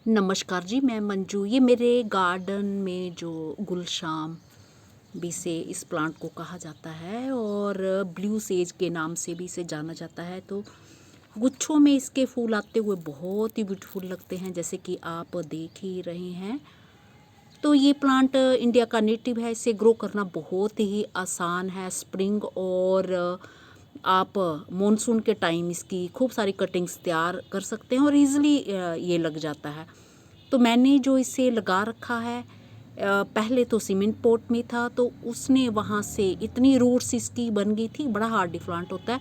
नमस्कार जी, मैं मंजू। ये मेरे गार्डन में जो गुलशाम भी से इस प्लांट को कहा जाता है और ब्लू सेज के नाम से भी इसे जाना जाता है। तो गुच्छों में इसके फूल आते हुए बहुत ही ब्यूटीफुल लगते हैं, जैसे कि आप देख ही रहे हैं। तो ये प्लांट इंडिया का नेटिव है। इसे ग्रो करना बहुत ही आसान है। स्प्रिंग और आप मॉनसून के टाइम इसकी खूब सारी कटिंग्स तैयार कर सकते हैं और इजीली ये लग जाता है। तो मैंने जो इसे लगा रखा है, पहले तो सीमेंट पॉट में था, तो उसने वहाँ से इतनी रूट्स इसकी बन गई थी। बड़ा हार्डी प्लांट होता है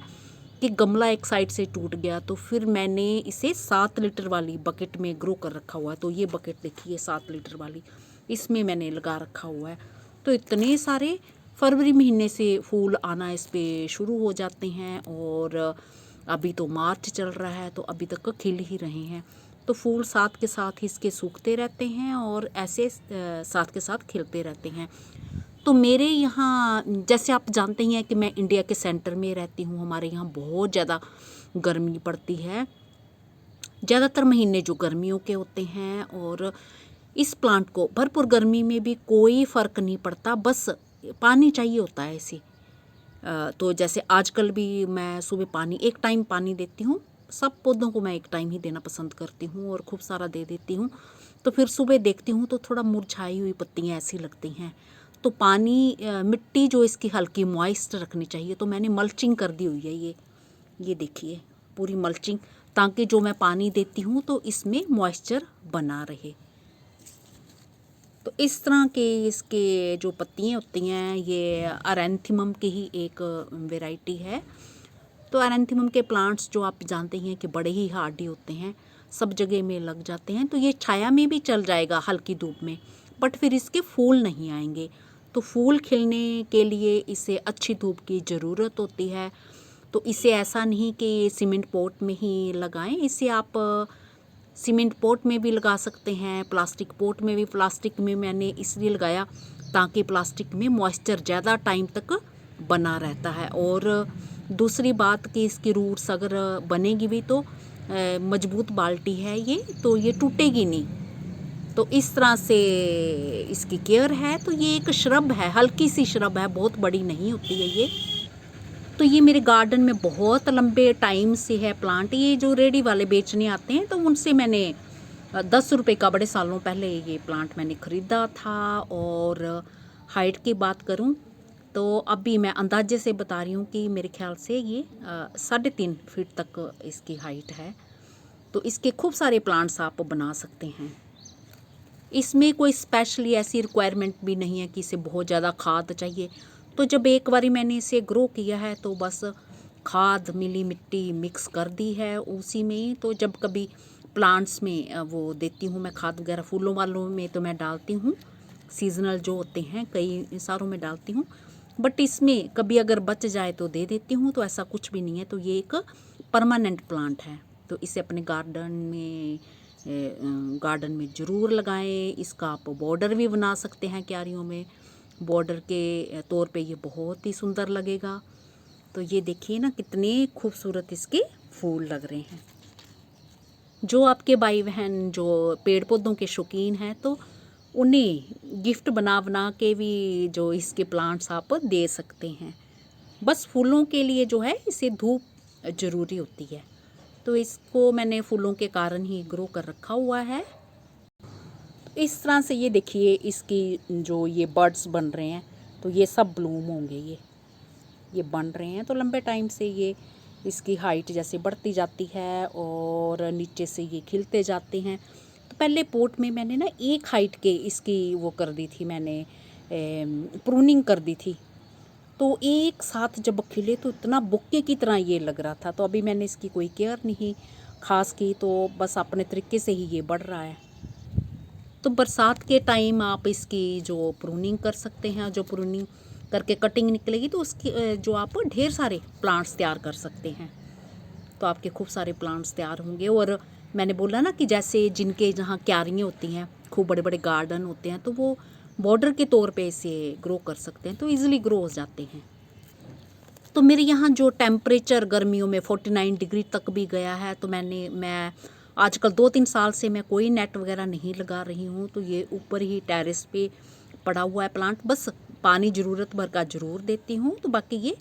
कि गमला एक साइड से टूट गया। तो फिर मैंने इसे 7 लीटर वाली बकेट में ग्रो कर रखा हुआ है। तो ये बकेट देखिए 7 लीटर वाली, इसमें मैंने लगा रखा हुआ है। तो इतने सारे फरवरी महीने से फूल आना इस पर शुरू हो जाते हैं और अभी तो मार्च चल रहा है, तो अभी तक खिल ही रहे हैं। तो फूल साथ के साथ ही इसके सूखते रहते हैं और ऐसे साथ के साथ खिलते रहते हैं। तो मेरे यहाँ, जैसे आप जानते ही हैं कि मैं इंडिया के सेंटर में रहती हूँ, हमारे यहाँ बहुत ज़्यादा गर्मी पड़ती है। ज़्यादातर महीने जो गर्मियों के होते हैं और इस प्लांट को भरपूर गर्मी में भी कोई फ़र्क नहीं पड़ता, बस पानी चाहिए होता है इसे। तो जैसे आजकल भी मैं सुबह पानी एक टाइम पानी देती हूँ। सब पौधों को मैं एक टाइम ही देना पसंद करती हूँ और खूब सारा दे देती हूँ। तो फिर सुबह देखती हूँ तो थोड़ा मुरझाई हुई पत्तियाँ ऐसी लगती हैं। तो पानी मिट्टी जो इसकी हल्की मॉइस्ट रखनी चाहिए। तो मैंने मल्चिंग कर दी हुई है। ये देखिए पूरी मल्चिंग, ताकि जो मैं पानी देती हूँ तो इसमें मॉइस्चर बना रहे। तो इस तरह के इसके जो पत्तियाँ होती हैं, ये अरेंथिमम की ही एक वैरायटी है। तो एरेंथिमम के प्लांट्स जो आप जानते हैं कि बड़े ही हार्डी होते हैं, सब जगह में लग जाते हैं। तो ये छाया में भी चल जाएगा हल्की धूप में, बट फिर इसके फूल नहीं आएंगे। तो फूल खिलने के लिए इसे अच्छी धूप की ज़रूरत होती है। तो इसे ऐसा नहीं कि सीमेंट पॉट में ही लगाएं, इसे आप सीमेंट पॉट में भी लगा सकते हैं, प्लास्टिक पॉट में भी। प्लास्टिक में मैंने इसलिए लगाया ताकि प्लास्टिक में मॉइस्चर ज़्यादा टाइम तक बना रहता है। और दूसरी बात कि इसकी रूट्स अगर बनेगी भी तो मजबूत बाल्टी है ये, तो ये टूटेगी नहीं। तो इस तरह से इसकी केयर है। तो ये एक श्रब है, हल्की सी श्रब है, बहुत बड़ी नहीं होती है ये। तो ये मेरे गार्डन में बहुत लंबे टाइम से है प्लांट। ये जो रेडी वाले बेचने आते हैं तो उनसे मैंने 10 रुपये का बड़े सालों पहले ये प्लांट मैंने ख़रीदा था। और हाइट की बात करूं तो अभी मैं अंदाजे से बता रही हूँ कि मेरे ख्याल से ये 3.5 फीट तक इसकी हाइट है। तो इसके खूब सारे प्लांट्स आप बना सकते हैं। इसमें कोई स्पेशली ऐसी रिक्वायरमेंट भी नहीं है कि इसे बहुत ज़्यादा खाद चाहिए। तो जब एक बारी मैंने इसे ग्रो किया है तो बस खाद मिली मिट्टी मिक्स कर दी है उसी में ही। तो जब कभी प्लांट्स में वो देती हूँ मैं खाद वगैरह, फूलों वालों में तो मैं डालती हूँ, सीजनल जो होते हैं कई सारों में डालती हूँ, बट इसमें कभी अगर बच जाए तो दे देती हूँ। तो ऐसा कुछ भी नहीं है। तो ये एक परमानेंट प्लांट है। तो इसे अपने गार्डन में ज़रूर लगाएं। इसका आप बॉर्डर भी बना सकते हैं क्यारियों में, बॉर्डर के तौर पे ये बहुत ही सुंदर लगेगा। तो ये देखिए ना कितने खूबसूरत इसके फूल लग रहे हैं। जो आपके भाई बहन जो पेड़ पौधों के शौकीन हैं तो उन्हें गिफ्ट बना बना के भी जो इसके प्लांट्स आप दे सकते हैं। बस फूलों के लिए जो है इसे धूप ज़रूरी होती है। तो इसको मैंने फूलों के कारण ही ग्रो कर रखा हुआ है। इस तरह से ये देखिए इसकी जो ये बर्ड्स बन रहे हैं तो ये सब ब्लूम होंगे। ये बन रहे हैं तो लंबे टाइम से ये इसकी हाइट जैसे बढ़ती जाती है और नीचे से ये खिलते जाते हैं। तो पहले पोट में मैंने ना एक हाइट के इसकी वो कर दी थी, मैंने प्रूनिंग कर दी थी। तो एक साथ जब खिले तो इतना बुक्के की तरह ये लग रहा था। तो अभी मैंने इसकी कोई केयर नहीं खास की, तो बस अपने तरीके से ही ये बढ़ रहा है। तो बरसात के टाइम आप इसकी जो प्रूनिंग कर सकते हैं, जो प्रूनिंग करके कटिंग निकलेगी तो उसकी जो आप ढेर सारे प्लांट्स तैयार कर सकते हैं। तो आपके खूब सारे प्लांट्स तैयार होंगे। और मैंने बोला ना कि जैसे जिनके जहाँ क्यारियाँ होती हैं, खूब बड़े बड़े गार्डन होते हैं, तो वो बॉर्डर के तौर पे इसे ग्रो कर सकते हैं, तो ईज़िली ग्रो हो जाते हैं। तो मेरे यहाँ जो टेम्परेचर गर्मियों में 49 डिग्री तक भी गया है, तो मैं आजकल 2-3 साल से मैं कोई नेट वगैरह नहीं लगा रही हूँ, तो ये ऊपर ही टेरेस पे पड़ा हुआ है प्लांट। बस पानी ज़रूरत भर का ज़रूर देती हूँ, तो बाकी ये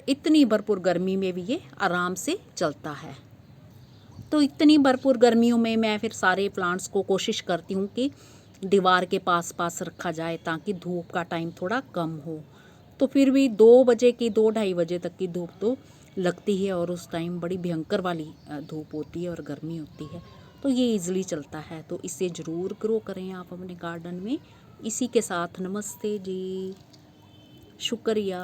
इतनी भरपूर गर्मी में भी ये आराम से चलता है। तो इतनी भरपूर गर्मियों में मैं फिर सारे प्लांट्स को कोशिश करती हूँ कि दीवार के पास पास रखा जाए, ताकि धूप का टाइम थोड़ा कम हो। तो फिर भी 2 बजे की 2 ढाई बजे तक की धूप तो लगती है, और उस टाइम बड़ी भयंकर वाली धूप होती है और गर्मी होती है। तो ये इजीली चलता है, तो इसे ज़रूर ग्रो करें आप अपने गार्डन में। इसी के साथ नमस्ते जी, शुक्रिया।